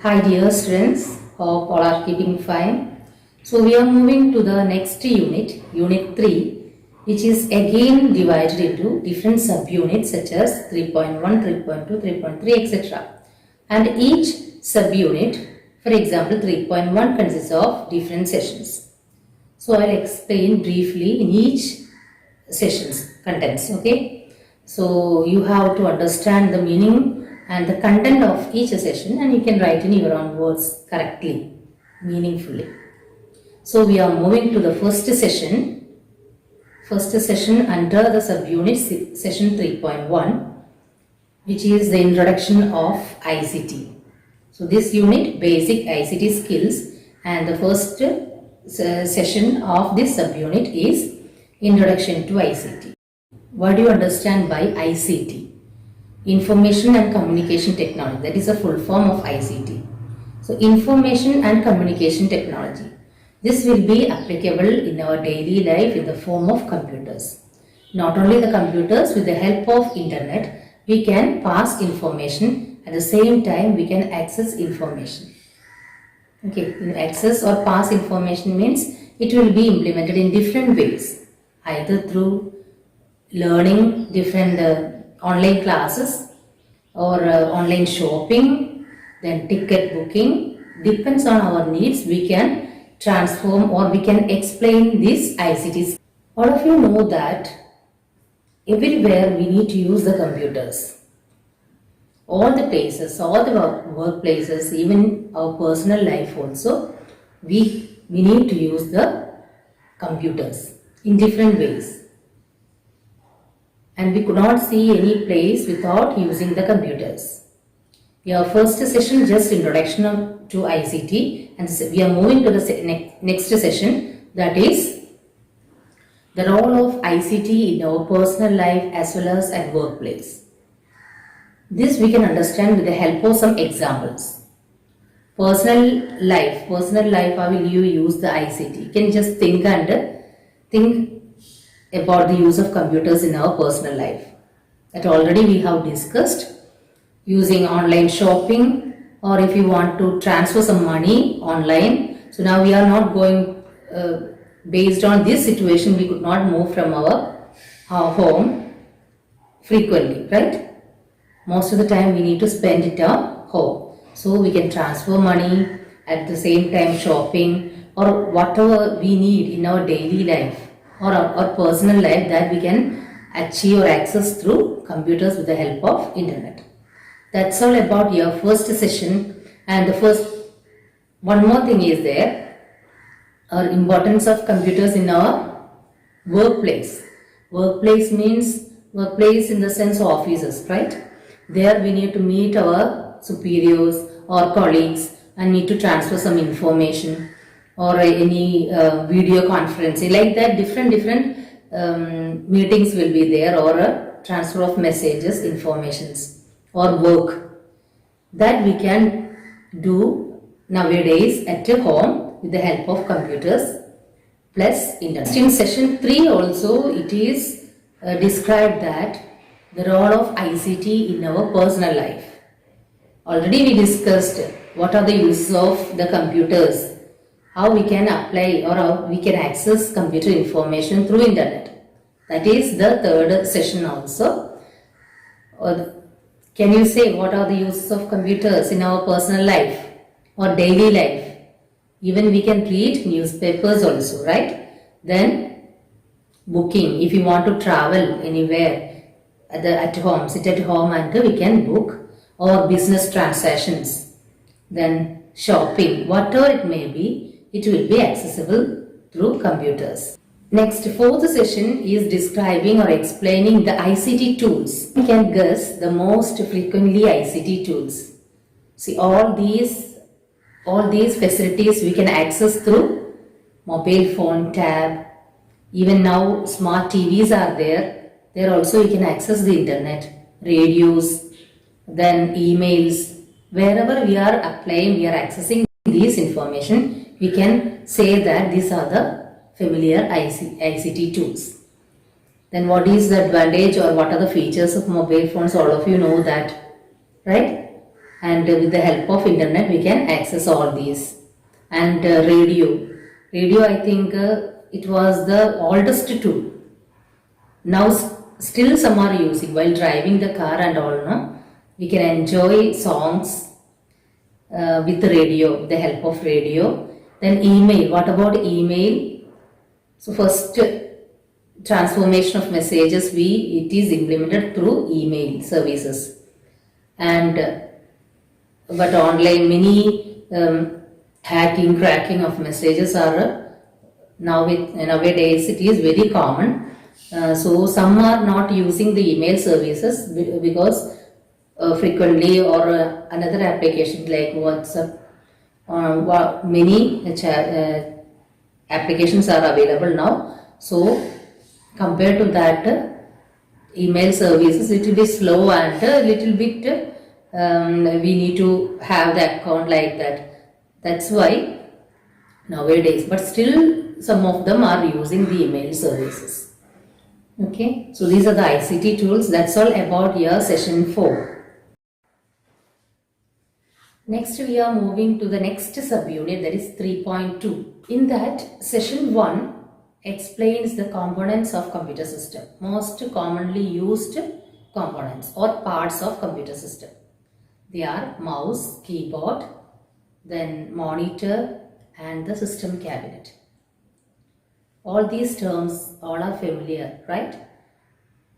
Hi dear students, hope all are keeping fine. So we are moving to the next unit, unit 3, which is again divided into different subunits such as 3.1, 3.2, 3.3, etc. And each subunit, for example 3.1 consists of different sessions. So I'll explain briefly in each session's contents, okay? So you have to understand the meaning and the content of each session, and you can write in your own words correctly, meaningfully. So we are moving to the first session under the subunit session 3.1, which is the introduction of ICT. So this unit, basic ICT skills, and the first session of this subunit is introduction to ICT. What do you understand by ICT? Information and Communication Technology. That is a full form of ICT. So information and communication technology. This will be applicable in our daily life in the form of computers. Not only the computers, with the help of internet, we can pass information. At the same time, we can access information. Okay, access or pass information means it will be implemented in different ways, either through learning different online classes or online shopping, then ticket booking. Depends on our needs, we can transform or we can explain this ICT. All of you know that everywhere we need to use the computers. All the places, all the workplaces, even our personal life also, we need to use the computers in different ways. And we could not see any place without using the computers. Your first session just introduction to ICT, and we are moving to the next session, that is the role of ICT in our personal life as well as at workplace. This we can understand with the help of some examples. Personal life, how will you use the ICT? You can just think about the use of computers in our personal life. That already we have discussed. Using online shopping, or if you want to transfer some money online. So now we are not going, based on this situation, we could not move from our home frequently, right? Most of the time we need to spend it at home. So we can transfer money, at the same time shopping, or whatever we need in our daily life or our personal life, that we can achieve or access through computers with the help of internet. That's all about your first session. And one more thing is there, our importance of computers in our workplace. Workplace means workplace in the sense of offices, right? There we need to meet our superiors or colleagues and need to transfer some information or any video conferencing, like that. Different meetings will be there, or a transfer of messages, informations, or work that we can do nowadays at home with the help of computers plus internet. In session 3 also it is described that the role of ICT in our personal life. Already we discussed what are the uses of the computers, how we can apply or how we can access computer information through internet. That is the third session also. Can you say what are the uses of computers in our personal life or daily life? Even we can read newspapers also, right? Then booking, if you want to travel anywhere at home, sit at home and we can book, or business transactions. Then shopping, whatever it may be, it will be accessible through computers. Next, fourth session is describing or explaining the ICT tools. We can guess the most frequently ICT tools. See, all these facilities we can access through mobile phone, tab. Even now smart TVs are there. There also you can access the internet, radios, then emails. Wherever we are applying, we are accessing these information, we can say that these are the familiar ICT tools. Then what is the advantage or what are the features of mobile phones? All of you know that, right? and with the help of internet we can access all these. And radio, I think it was the oldest tool. Now still some are using while driving the car and all, no, we can enjoy songs with the radio, with the help of radio. Then email, what about email? So first transformation of messages, it is implemented through email services. And but online many hacking, cracking of messages are nowadays it is very common. So some are not using the email services because frequently, or another application like WhatsApp, many applications are available now. So compared to that, email services, it will be slow and a little bit we need to have the account like that. That's why nowadays, but still some of them are using the email services. Okay, so these are the ICT tools. That's all about your session 4. Next we are moving to the next subunit, that is 3.2. In that, session 1 explains the components of computer system, most commonly used components or parts of computer system. They are mouse, keyboard, then monitor and the system cabinet. All these terms all are familiar, right?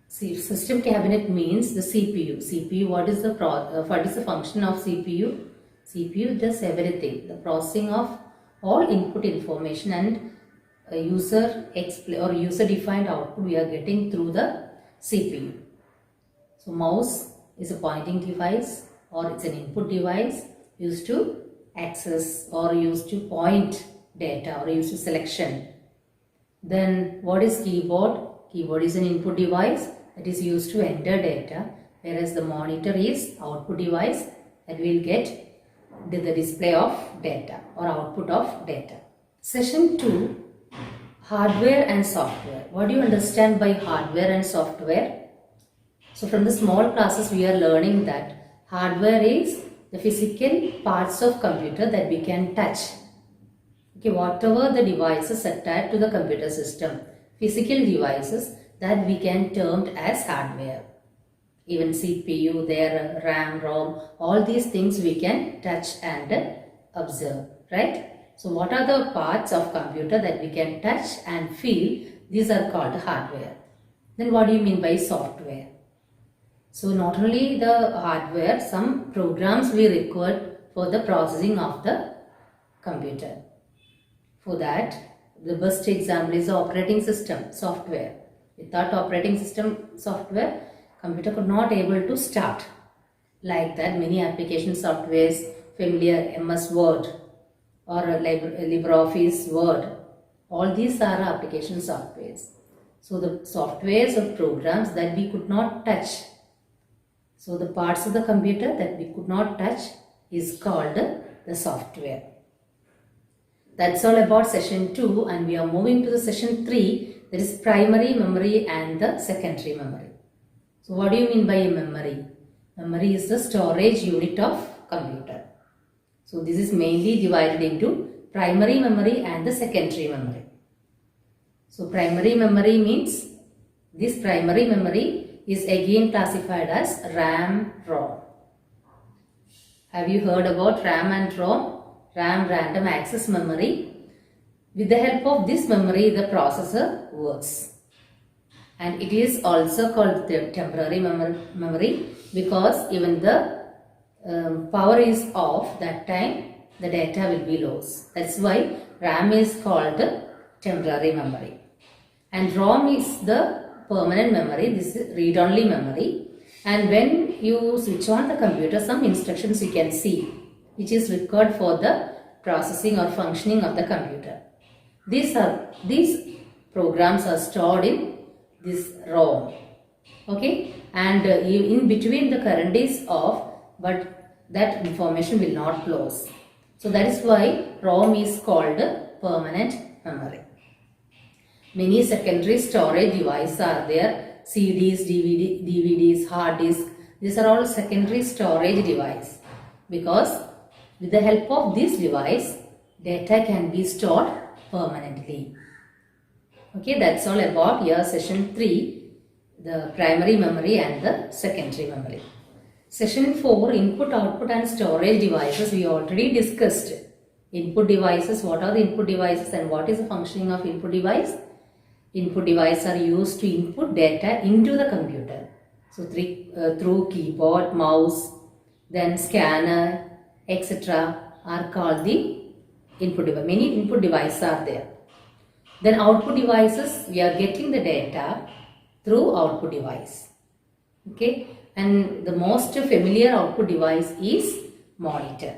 See, system cabinet means the CPU. CPU, what is the function of CPU? CPU does everything, the processing of all input information and user defined output we are getting through the CPU. So mouse is a pointing device, or it's an input device used to access or used to point data or used to selection. Then what is keyboard? Keyboard is an input device that is used to enter data, whereas the monitor is output device that will get the display of data or output of data. Session 2, hardware and software. What do you understand by hardware and software? So from the small classes we are learning that hardware is the physical parts of computer that we can touch. Okay, whatever the devices attached to the computer system, physical devices that we can term as hardware. Even CPU, their RAM, ROM, all these things we can touch and observe, right? So what are the parts of computer that we can touch and feel? These are called hardware. Then what do you mean by software? So not only the hardware, some programs we require for the processing of the computer. For that, the best example is the operating system software. Without operating system software, computer could not able to start. Like that, many application softwares, familiar MS Word or LibreOffice Word, all these are application softwares. So the softwares or programs that we could not touch. So the parts of the computer that we could not touch is called the software. That's all about session 2, and we are moving to the session 3, that is primary memory and the secondary memory. So what do you mean by memory? Memory is the storage unit of computer. So this is mainly divided into primary memory and the secondary memory. So primary memory means this primary memory is again classified as RAM, ROM. Have you heard about RAM and ROM? RAM, random access memory. With the help of this memory, the processor works. And it is also called the temporary memory because even the power is off, that time the data will be lost. That's why RAM is called temporary memory. And ROM is the permanent memory. This is read-only memory. And when you switch on the computer, some instructions you can see, which is required for the processing or functioning of the computer. These programs are stored in this ROM. Okay, and in between the current is off, but that information will not close. So that is why ROM is called permanent memory. Many secondary storage devices are there. CDs, DVDs, hard disk. These are all secondary storage device. because with the help of this device, data can be stored permanently. Okay, that's all about your session 3, the primary memory and the secondary memory. Session 4, input, output and storage devices, we already discussed. Input devices, what are the input devices and what is the functioning of input device? Input devices are used to input data into the computer. So through keyboard, mouse, then scanner, etc. are called the input device. Many input devices are there. Then output devices, we are getting the data through output device. Okay, and the most familiar output device is monitor.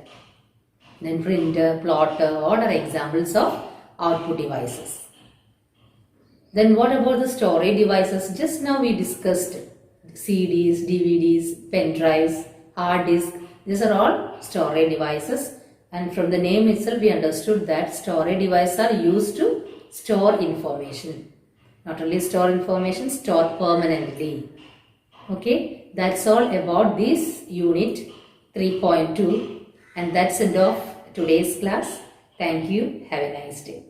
Then printer, plotter, all are examples of output devices. Then what about the storage devices? Just now we discussed CDs, DVDs, pen drives, hard disk. These are all storage devices, and from the name itself we understood that storage devices are used to store information. Not only store information, store permanently. Okay, that's all about this unit 3.2, and that's the end of today's class. Thank you. Have a nice day.